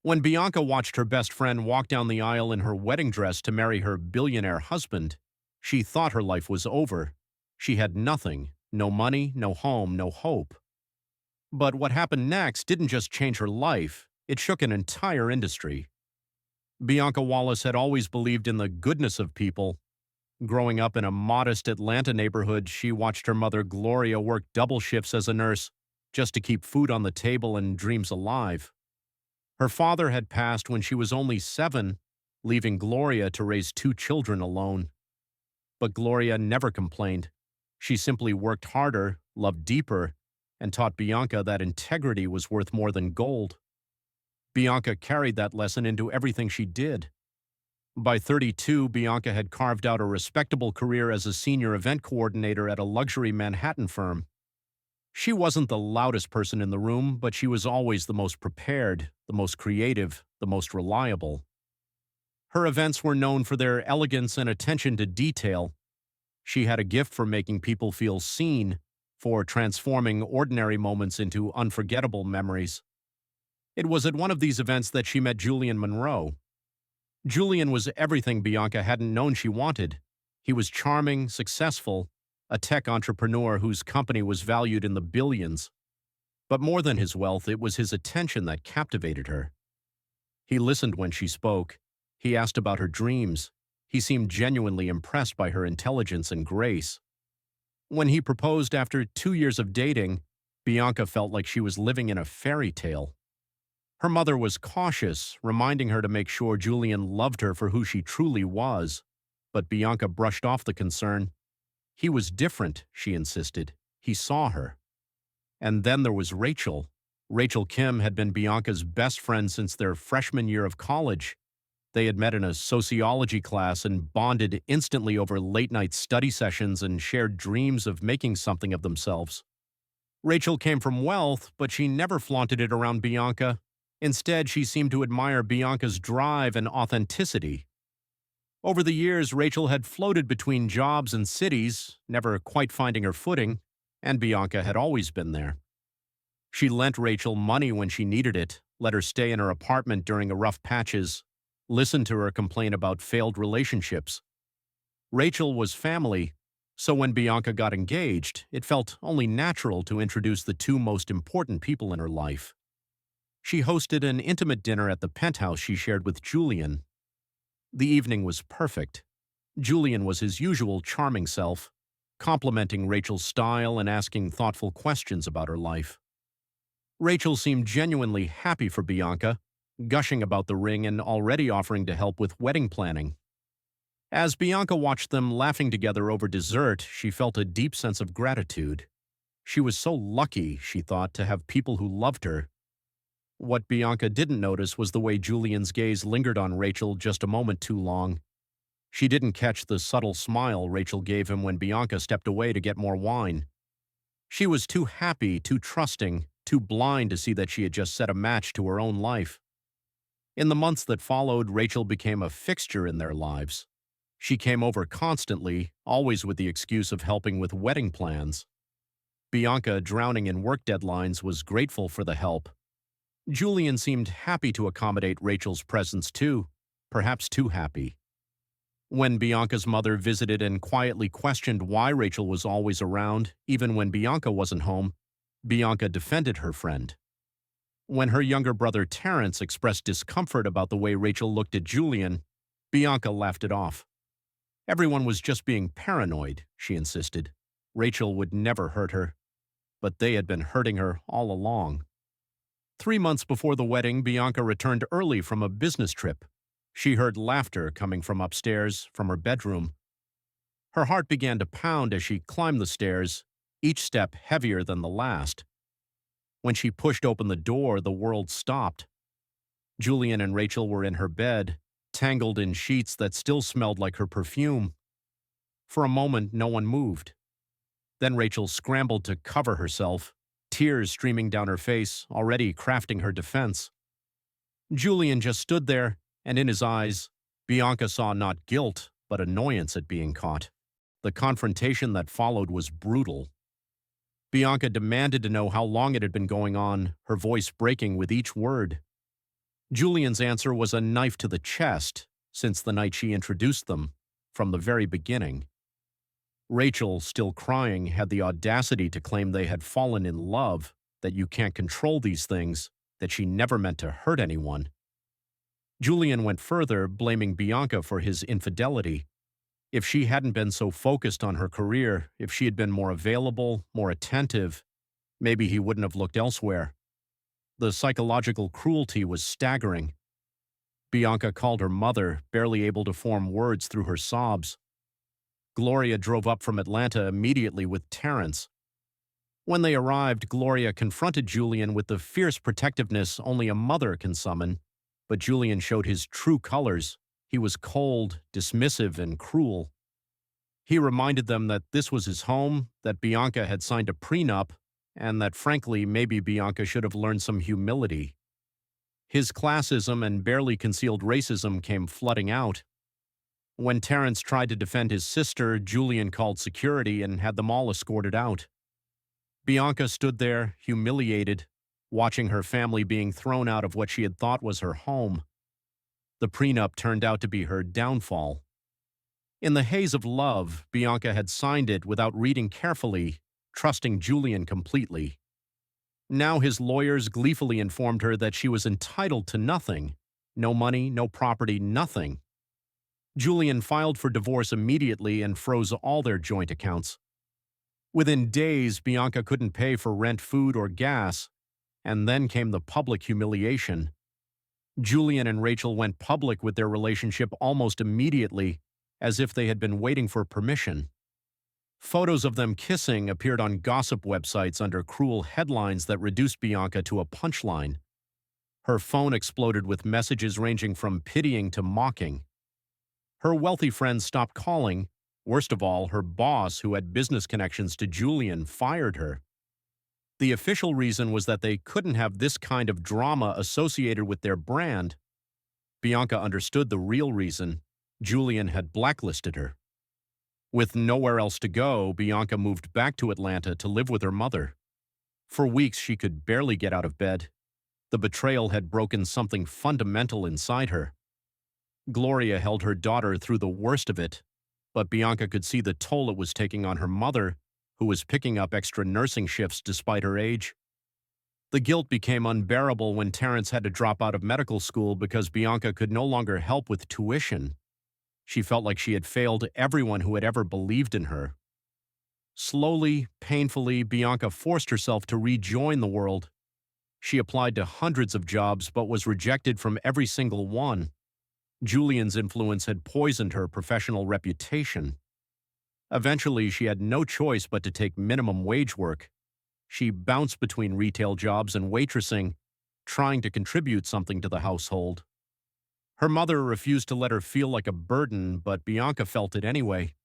When Bianca watched her best friend walk down the aisle in her wedding dress to marry her billionaire husband, she thought her life was over. She had nothing, no money, no home, no hope. But what happened next didn't just change her life, it shook an entire industry. Bianca Wallace had always believed in the goodness of people. Growing up in a modest Atlanta neighborhood, she watched her mother Gloria work double shifts as a nurse just to keep food on the table and dreams alive. Her father had passed when she was only 7, leaving Gloria to raise 2 children alone. But Gloria never complained. She simply worked harder, loved deeper, and taught Bianca that integrity was worth more than gold. Bianca carried that lesson into everything she did. By 32, Bianca had carved out a respectable career as a senior event coordinator at a luxury Manhattan firm. She wasn't the loudest person in the room, but she was always the most prepared, the most creative, the most reliable. Her events were known for their elegance and attention to detail. She had a gift for making people feel seen, for transforming ordinary moments into unforgettable memories. It was at one of these events that she met Julian Monroe. Julian was everything Bianca hadn't known she wanted. He was charming, successful, a tech entrepreneur whose company was valued in the billions. But more than his wealth, it was his attention that captivated her. He listened when she spoke. He asked about her dreams. He seemed genuinely impressed by her intelligence and grace. When he proposed after 2 years of dating, Bianca felt like she was living in a fairy tale. Her mother was cautious, reminding her to make sure Julian loved her for who she truly was. But Bianca brushed off the concern. He was different, she insisted. He saw her. And then there was Rachel. Rachel Kim had been Bianca's best friend since their freshman year of college. They had met in a sociology class and bonded instantly over late-night study sessions and shared dreams of making something of themselves. Rachel came from wealth, but she never flaunted it around Bianca. Instead, she seemed to admire Bianca's drive and authenticity. Over the years, Rachel had floated between jobs and cities, never quite finding her footing, and Bianca had always been there. She lent Rachel money when she needed it, let her stay in her apartment during rough patches, listened to her complain about failed relationships. Rachel was family, so when Bianca got engaged, it felt only natural to introduce the 2 most important people in her life. She hosted an intimate dinner at the penthouse she shared with Julian. The evening was perfect. Julian was his usual charming self, complimenting Rachel's style and asking thoughtful questions about her life. Rachel seemed genuinely happy for Bianca, gushing about the ring and already offering to help with wedding planning. As Bianca watched them laughing together over dessert, she felt a deep sense of gratitude. She was so lucky, she thought, to have people who loved her. What Bianca didn't notice was the way Julian's gaze lingered on Rachel just a moment too long. She didn't catch the subtle smile Rachel gave him when Bianca stepped away to get more wine. She was too happy, too trusting, too blind to see that she had just set a match to her own life. In the months that followed, Rachel became a fixture in their lives. She came over constantly, always with the excuse of helping with wedding plans. Bianca, drowning in work deadlines, was grateful for the help. Julian seemed happy to accommodate Rachel's presence too, perhaps too happy. When Bianca's mother visited and quietly questioned why Rachel was always around, even when Bianca wasn't home, Bianca defended her friend. When her younger brother Terrence expressed discomfort about the way Rachel looked at Julian, Bianca laughed it off. Everyone was just being paranoid, she insisted. Rachel would never hurt her. But they had been hurting her all along. 3 months before the wedding, Bianca returned early from a business trip. She heard laughter coming from upstairs, from her bedroom. Her heart began to pound as she climbed the stairs, each step heavier than the last. When she pushed open the door, the world stopped. Julian and Rachel were in her bed, tangled in sheets that still smelled like her perfume. For a moment, no one moved. Then Rachel scrambled to cover herself, tears streaming down her face, already crafting her defense. Julian just stood there, and in his eyes, Bianca saw not guilt, but annoyance at being caught. The confrontation that followed was brutal. Bianca demanded to know how long it had been going on, her voice breaking with each word. Julian's answer was a knife to the chest since the night she introduced them, from the very beginning. Rachel, still crying, had the audacity to claim they had fallen in love, that you can't control these things, that she never meant to hurt anyone. Julian went further, blaming Bianca for his infidelity. If she hadn't been so focused on her career, if she had been more available, more attentive, maybe he wouldn't have looked elsewhere. The psychological cruelty was staggering. Bianca called her mother, barely able to form words through her sobs. Gloria drove up from Atlanta immediately with Terrence. When they arrived, Gloria confronted Julian with the fierce protectiveness only a mother can summon, but Julian showed his true colors. He was cold, dismissive, and cruel. He reminded them that this was his home, that Bianca had signed a prenup, and that frankly, maybe Bianca should have learned some humility. His classism and barely concealed racism came flooding out. When Terrence tried to defend his sister, Julian called security and had them all escorted out. Bianca stood there, humiliated, watching her family being thrown out of what she had thought was her home. The prenup turned out to be her downfall. In the haze of love, Bianca had signed it without reading carefully, trusting Julian completely. Now his lawyers gleefully informed her that she was entitled to nothing. No money, no property, nothing. Julian filed for divorce immediately and froze all their joint accounts. Within days, Bianca couldn't pay for rent, food, or gas, and then came the public humiliation. Julian and Rachel went public with their relationship almost immediately, as if they had been waiting for permission. Photos of them kissing appeared on gossip websites under cruel headlines that reduced Bianca to a punchline. Her phone exploded with messages ranging from pitying to mocking. Her wealthy friends stopped calling. Worst of all, her boss, who had business connections to Julian, fired her. The official reason was that they couldn't have this kind of drama associated with their brand. Bianca understood the real reason. Julian had blacklisted her. With nowhere else to go, Bianca moved back to Atlanta to live with her mother. For weeks, she could barely get out of bed. The betrayal had broken something fundamental inside her. Gloria held her daughter through the worst of it, but Bianca could see the toll it was taking on her mother, who was picking up extra nursing shifts despite her age. The guilt became unbearable when Terrence had to drop out of medical school because Bianca could no longer help with tuition. She felt like she had failed everyone who had ever believed in her. Slowly, painfully, Bianca forced herself to rejoin the world. She applied to hundreds of jobs but was rejected from every single one. Julian's influence had poisoned her professional reputation. Eventually, she had no choice but to take minimum wage work. She bounced between retail jobs and waitressing, trying to contribute something to the household. Her mother refused to let her feel like a burden, but Bianca felt it anyway.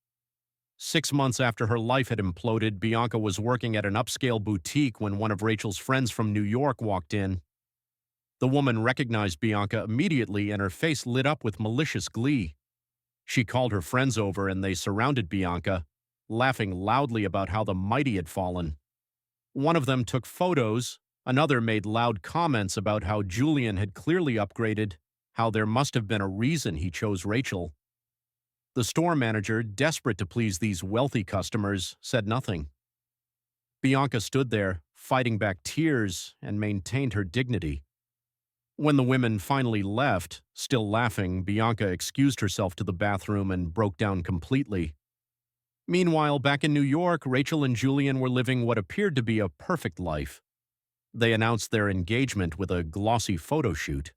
6 months after her life had imploded, Bianca was working at an upscale boutique when one of Rachel's friends from New York walked in. The woman recognized Bianca immediately, and her face lit up with malicious glee. She called her friends over and they surrounded Bianca, laughing loudly about how the mighty had fallen. One of them took photos, another made loud comments about how Julian had clearly upgraded, how there must have been a reason he chose Rachel. The store manager, desperate to please these wealthy customers, said nothing. Bianca stood there, fighting back tears, and maintained her dignity. When the women finally left, still laughing, Bianca excused herself to the bathroom and broke down completely. Meanwhile, back in New York, Rachel and Julian were living what appeared to be a perfect life. They announced their engagement with a glossy photo shoot.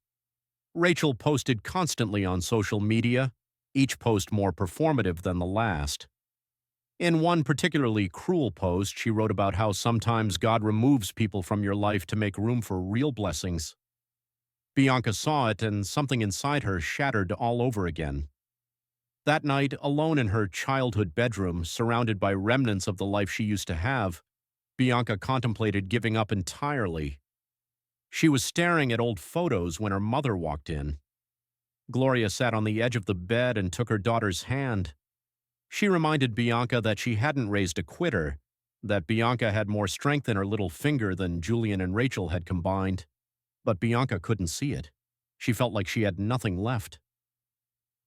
Rachel posted constantly on social media, each post more performative than the last. In one particularly cruel post, she wrote about how sometimes God removes people from your life to make room for real blessings. Bianca saw it, and something inside her shattered all over again. That night, alone in her childhood bedroom, surrounded by remnants of the life she used to have, Bianca contemplated giving up entirely. She was staring at old photos when her mother walked in. Gloria sat on the edge of the bed and took her daughter's hand. She reminded Bianca that she hadn't raised a quitter, that Bianca had more strength in her little finger than Julian and Rachel had combined. But Bianca couldn't see it. She felt like she had nothing left.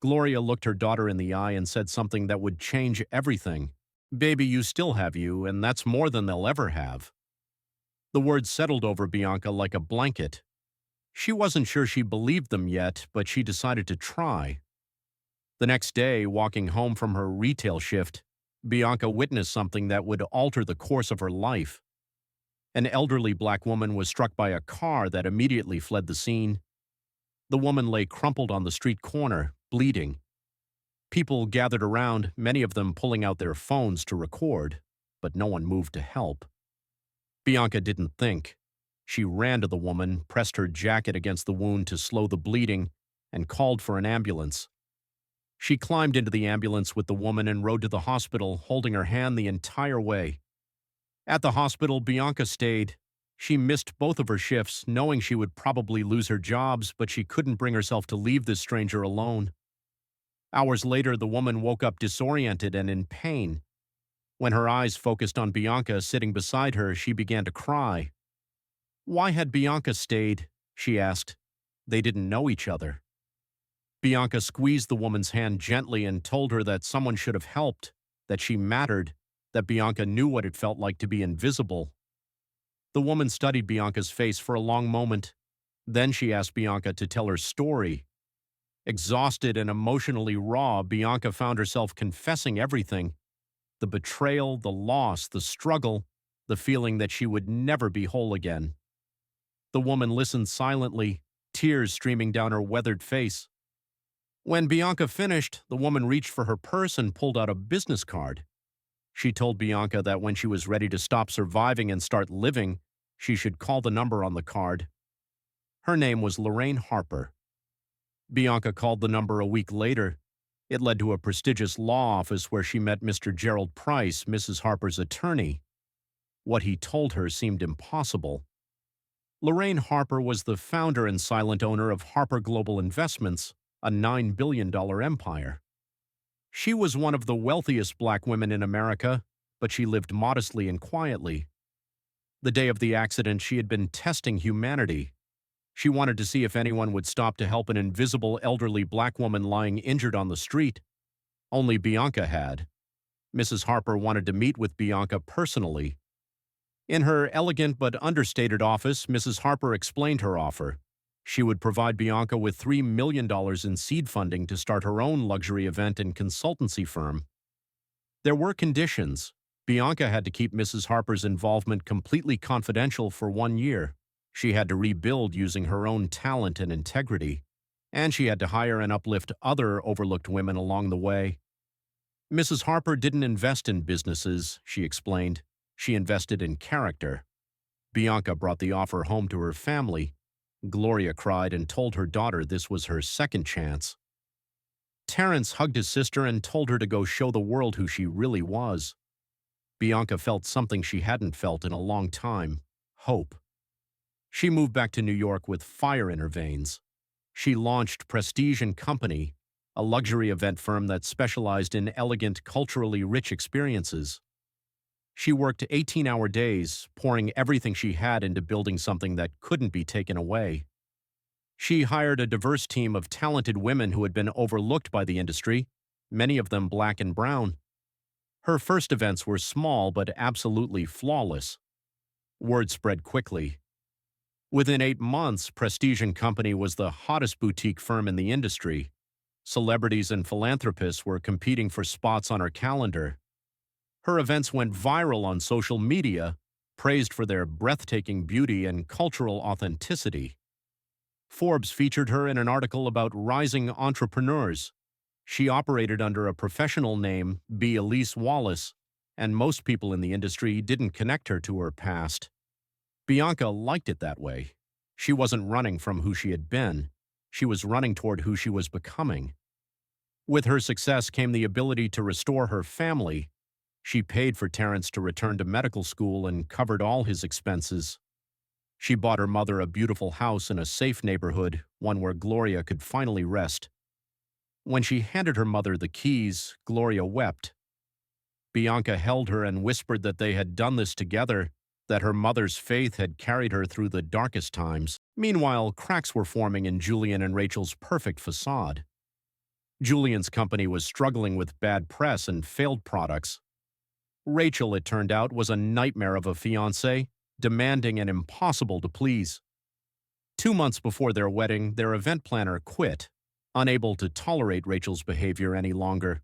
Gloria looked her daughter in the eye and said something that would change everything. "Baby, you still have you, and that's more than they'll ever have." The words settled over Bianca like a blanket. She wasn't sure she believed them yet, but she decided to try. The next day, walking home from her retail shift, Bianca witnessed something that would alter the course of her life. An elderly black woman was struck by a car that immediately fled the scene. The woman lay crumpled on the street corner, bleeding. People gathered around, many of them pulling out their phones to record, but no one moved to help. Bianca didn't think. She ran to the woman, pressed her jacket against the wound to slow the bleeding, and called for an ambulance. She climbed into the ambulance with the woman and rode to the hospital, holding her hand the entire way. At the hospital, Bianca stayed. She missed both of her shifts, knowing she would probably lose her jobs, but she couldn't bring herself to leave this stranger alone. Hours later, the woman woke up disoriented and in pain. When her eyes focused on Bianca sitting beside her, she began to cry. Why had Bianca stayed? She asked. They didn't know each other. Bianca squeezed the woman's hand gently and told her that someone should have helped, that she mattered, that Bianca knew what it felt like to be invisible. The woman studied Bianca's face for a long moment. Then she asked Bianca to tell her story. Exhausted and emotionally raw, Bianca found herself confessing everything: the betrayal, the loss, the struggle, the feeling that she would never be whole again. The woman listened silently, tears streaming down her weathered face. When Bianca finished, the woman reached for her purse and pulled out a business card. She told Bianca that when she was ready to stop surviving and start living, she should call the number on the card. Her name was Lorraine Harper. Bianca called the number a week later. It led to a prestigious law office where she met Mr. Gerald Price, Mrs. Harper's attorney. What he told her seemed impossible. Lorraine Harper was the founder and silent owner of Harper Global Investments, a $9 billion empire. She was one of the wealthiest black women in America, but she lived modestly and quietly. The day of the accident, she had been testing humanity. She wanted to see if anyone would stop to help an invisible elderly black woman lying injured on the street. Only Bianca had. Mrs. Harper wanted to meet with Bianca personally. In her elegant but understated office, Mrs. Harper explained her offer. She would provide Bianca with $3 million in seed funding to start her own luxury event and consultancy firm. There were conditions. Bianca had to keep Mrs. Harper's involvement completely confidential for 1 year. She had to rebuild using her own talent and integrity. And she had to hire and uplift other overlooked women along the way. Mrs. Harper didn't invest in businesses, she explained. She invested in character. Bianca brought the offer home to her family. Gloria cried and told her daughter this was her second chance. Terrence hugged his sister and told her to go show the world who she really was. Bianca felt something she hadn't felt in a long time: hope. She moved back to New York with fire in her veins. She launched Prestige & Company, a luxury event firm that specialized in elegant, culturally rich experiences. She worked 18-hour days, pouring everything she had into building something that couldn't be taken away. She hired a diverse team of talented women who had been overlooked by the industry, many of them black and brown. Her first events were small but absolutely flawless. Word spread quickly. Within 8 months, Prestige & Company was the hottest boutique firm in the industry. Celebrities and philanthropists were competing for spots on her calendar. Her events went viral on social media, praised for their breathtaking beauty and cultural authenticity. Forbes featured her in an article about rising entrepreneurs. She operated under a professional name, B. Elise Wallace, and most people in the industry didn't connect her to her past. Bianca liked it that way. She wasn't running from who she had been. She was running toward who she was becoming. With her success came the ability to restore her family. She paid for Terrence to return to medical school and covered all his expenses. She bought her mother a beautiful house in a safe neighborhood, one where Gloria could finally rest. When she handed her mother the keys, Gloria wept. Bianca held her and whispered that they had done this together, that her mother's faith had carried her through the darkest times. Meanwhile, cracks were forming in Julian and Rachel's perfect facade. Julian's company was struggling with bad press and failed products. Rachel, it turned out, was a nightmare of a fiancée, demanding and impossible to please. 2 months before their wedding, their event planner quit, unable to tolerate Rachel's behavior any longer.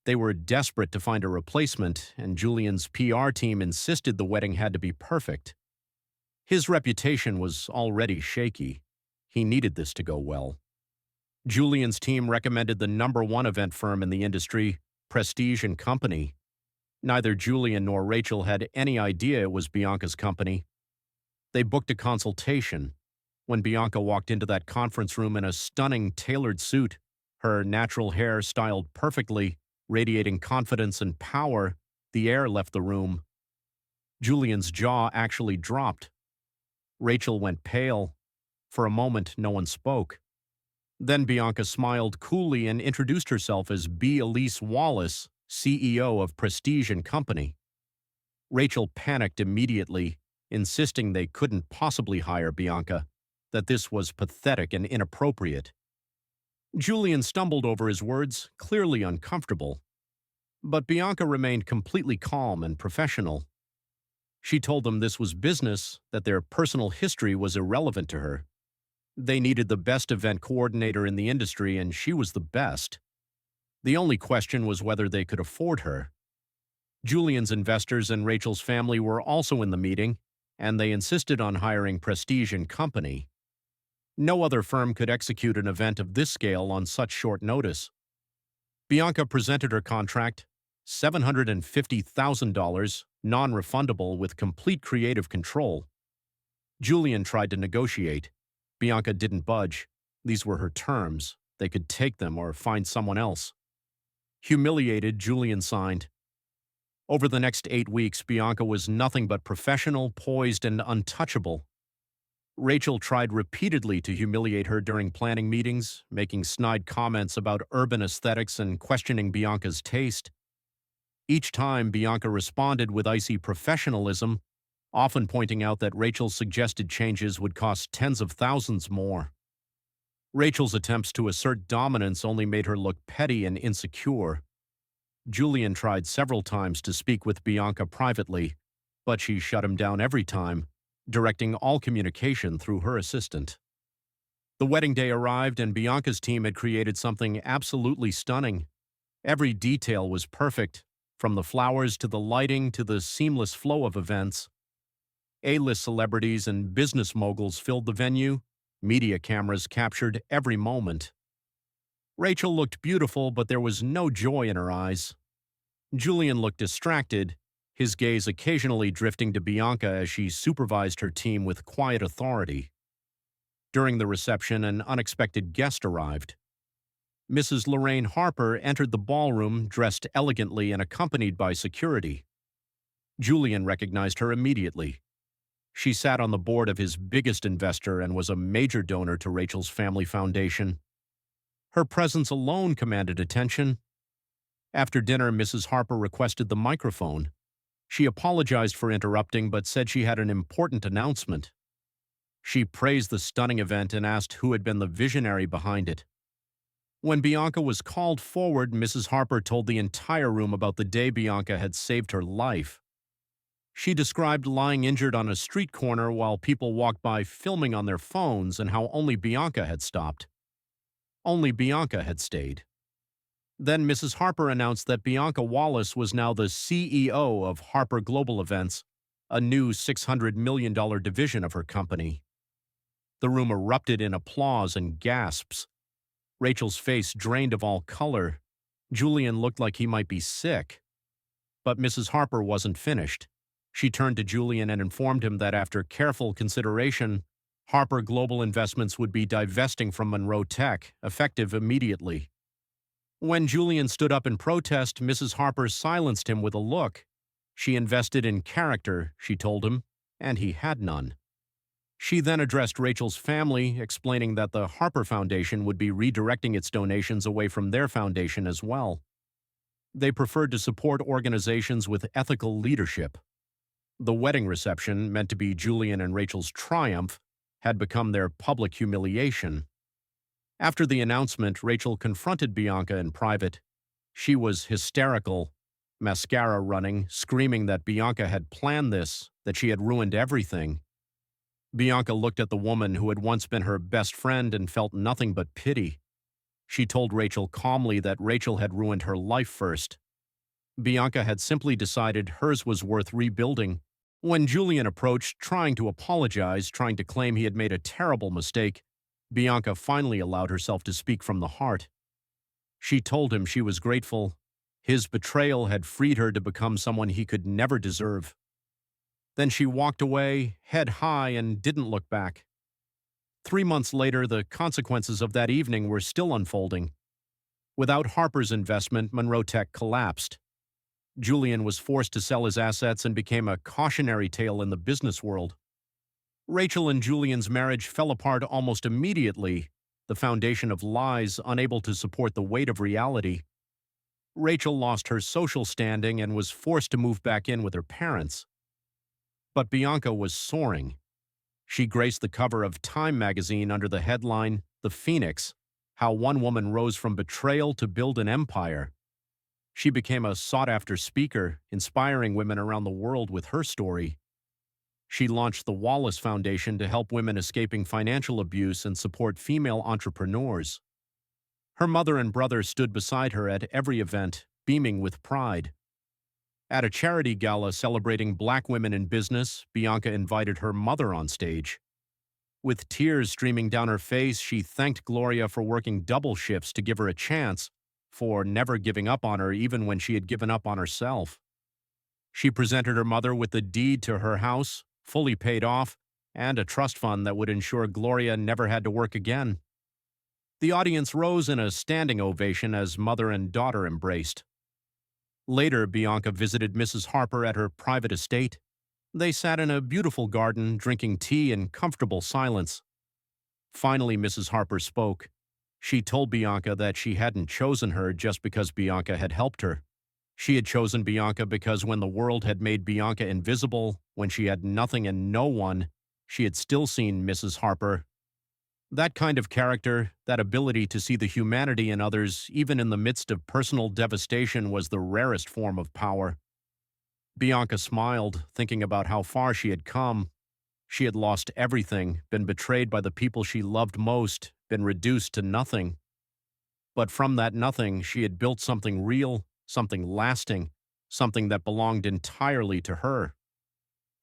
They were desperate to find a replacement, and Julian's PR team insisted the wedding had to be perfect. His reputation was already shaky. He needed this to go well. Julian's team recommended the #1 event firm in the industry, Prestige & Company. Neither Julian nor Rachel had any idea it was Bianca's company. They booked a consultation. When Bianca walked into that conference room in a stunning tailored suit, her natural hair styled perfectly, radiating confidence and power, the air left the room. Julian's jaw actually dropped. Rachel went pale. For a moment, no one spoke. Then Bianca smiled coolly and introduced herself as B. Elise Wallace, CEO of Prestige & Company. Rachel panicked immediately, insisting they couldn't possibly hire Bianca, that this was pathetic and inappropriate. Julian stumbled over his words, clearly uncomfortable. But Bianca remained completely calm and professional. She told them this was business, that their personal history was irrelevant to her. They needed the best event coordinator in the industry, and she was the best. The only question was whether they could afford her. Julian's investors and Rachel's family were also in the meeting, and they insisted on hiring Prestige & Company. No other firm could execute an event of this scale on such short notice. Bianca presented her contract, $750,000, non-refundable with complete creative control. Julian tried to negotiate. Bianca didn't budge. These were her terms. They could take them or find someone else. Humiliated, Julian signed. Over the next 8 weeks, Bianca was nothing but professional, poised, and untouchable. Rachel tried repeatedly to humiliate her during planning meetings, making snide comments about urban aesthetics and questioning Bianca's taste. Each time, Bianca responded with icy professionalism, often pointing out that Rachel's suggested changes would cost tens of thousands more. Rachel's attempts to assert dominance only made her look petty and insecure. Julian tried several times to speak with Bianca privately, but she shut him down every time, directing all communication through her assistant. The wedding day arrived, and Bianca's team had created something absolutely stunning. Every detail was perfect, from the flowers to the lighting to the seamless flow of events. A-list celebrities and business moguls filled the venue. Media cameras captured every moment. Rachel looked beautiful, but there was no joy in her eyes. Julian looked distracted, his gaze occasionally drifting to Bianca as she supervised her team with quiet authority. During the reception, an unexpected guest arrived. Mrs. Lorraine Harper entered the ballroom dressed elegantly and accompanied by security. Julian recognized her immediately. She sat on the board of his biggest investor and was a major donor to Rachel's family foundation. Her presence alone commanded attention. After dinner, Mrs. Harper requested the microphone. She apologized for interrupting, but said she had an important announcement. She praised the stunning event and asked who had been the visionary behind it. When Bianca was called forward, Mrs. Harper told the entire room about the day Bianca had saved her life. She described lying injured on a street corner while people walked by filming on their phones and how only Bianca had stopped. Only Bianca had stayed. Then Mrs. Harper announced that Bianca Wallace was now the CEO of Harper Global Events, a new $600 million division of her company. The room erupted in applause and gasps. Rachel's face drained of all color. Julian looked like he might be sick. But Mrs. Harper wasn't finished. She turned to Julian and informed him that after careful consideration, Harper Global Investments would be divesting from Monroe Tech, effective immediately. When Julian stood up in protest, Mrs. Harper silenced him with a look. She invested in character, she told him, and he had none. She then addressed Rachel's family, explaining that the Harper Foundation would be redirecting its donations away from their foundation as well. They preferred to support organizations with ethical leadership. The wedding reception, meant to be Julian and Rachel's triumph, had become their public humiliation. After the announcement, Rachel confronted Bianca in private. She was hysterical, mascara running, screaming that Bianca had planned this, that she had ruined everything. Bianca looked at the woman who had once been her best friend and felt nothing but pity. She told Rachel calmly that Rachel had ruined her life first. Bianca had simply decided hers was worth rebuilding. When Julian approached, trying to apologize, trying to claim he had made a terrible mistake, Bianca finally allowed herself to speak from the heart. She told him she was grateful. His betrayal had freed her to become someone he could never deserve. Then she walked away, head high, and didn't look back. 3 months later, the consequences of that evening were still unfolding. Without Harper's investment, Monroe Tech collapsed. Julian was forced to sell his assets and became a cautionary tale in the business world. Rachel and Julian's marriage fell apart almost immediately, the foundation of lies unable to support the weight of reality. Rachel lost her social standing and was forced to move back in with her parents. But Bianca was soaring. She graced the cover of Time magazine under the headline, "The Phoenix: How One Woman Rose from Betrayal to Build an Empire." She became a sought-after speaker, inspiring women around the world with her story. She launched the Wallace Foundation to help women escaping financial abuse and support female entrepreneurs. Her mother and brother stood beside her at every event, beaming with pride. At a charity gala celebrating Black women in business, Bianca invited her mother on stage. With tears streaming down her face, she thanked Gloria for working double shifts to give her a chance, for never giving up on her even when she had given up on herself. She presented her mother with the deed to her house, fully paid off, and a trust fund that would ensure Gloria never had to work again. The audience rose in a standing ovation as mother and daughter embraced. Later, Bianca visited Mrs. Harper at her private estate. They sat in a beautiful garden, drinking tea in comfortable silence. Finally, Mrs. Harper spoke. She told Bianca that she hadn't chosen her just because Bianca had helped her. She had chosen Bianca because when the world had made Bianca invisible, when she had nothing and no one, she had still seen Mrs. Harper. That kind of character, that ability to see the humanity in others, even in the midst of personal devastation, was the rarest form of power. Bianca smiled, thinking about how far she had come. She had lost everything, been betrayed by the people she loved most, been reduced to nothing. But from that nothing, she had built something real, something lasting, something that belonged entirely to her.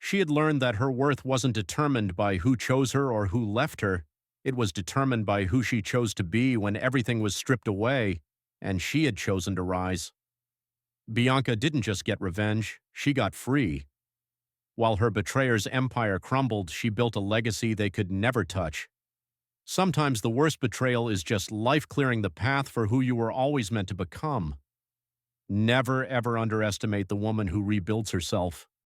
She had learned that her worth wasn't determined by who chose her or who left her. It was determined by who she chose to be when everything was stripped away, and she had chosen to rise. Bianca didn't just get revenge, she got free. While her betrayer's empire crumbled, she built a legacy they could never touch. Sometimes the worst betrayal is just life clearing the path for who you were always meant to become. Never, ever underestimate the woman who rebuilds herself.